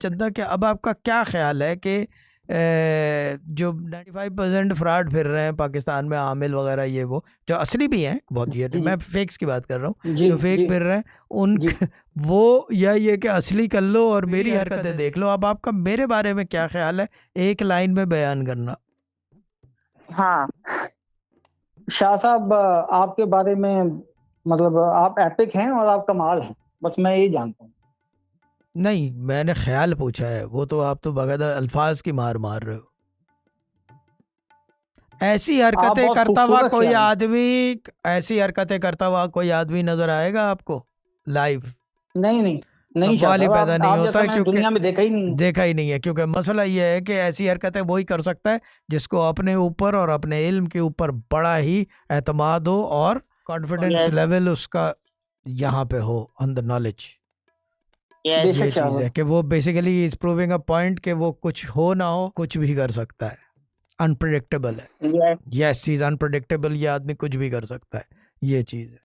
चंदा, क्या अब आपका क्या ख्याल है कि जो 95% फ्रॉड फिर रहे हैं पाकिस्तान में, आमिल वगैरह, ये वो जो असली भी हैं बहुत, ये जी मैं फेक्स की बात कर रहा हूँ, जी जो फेक जी फिर रहे हैं उन जी। वो, या ये कि असली कर लो और मेरी हरकतें देख लो। अब आपका मेरे बारे में क्या ख्याल है, एक लाइन में बयान करना। हाँ, शाह साहब, आपके बारे में मतलब आप एपिक हैं और आप कमाल हैं, बस मैं यही जानता हूँ। नहीं, मैंने ख्याल पूछा है, वो तो आप तो बगैर अल्फाज की मार मार रहे हो। ऐसी आप हरकतें बहुत करता हुआ खूबसूरत कोई ख्याल हैं। आदमी, ऐसी हरकतें करता हुआ कोई आदमी नजर आएगा आपको लाइव? नहीं नहीं नहीं, शाह सवाल ही साहब, पैदा नहीं आप होता जैसा है, मैंने क्योंकि दुनिया में देखा ही नहीं। देखा ही नहीं है। क्योंकि मसला ये है कि ऐसी हरकतें वही कर सकता है जिसको अपने ऊपर और अपने इल्म के ऊपर बड़ा ही एतमाद हो और कॉन्फिडेंस यस, लेवल उसका यहाँ पे हो, ऑन द नॉलेज। यस, बेशक ये शाह चीज़ है साहब। कि वो basically is proving a point कि वो कुछ हो ना हो, कुछ भी कर सकता है, अनप्रिडिक्टेबल है। Yes. Yes, he is unpredictable, ये आदमी कुछ भी कर सकता है, ये चीज़ है।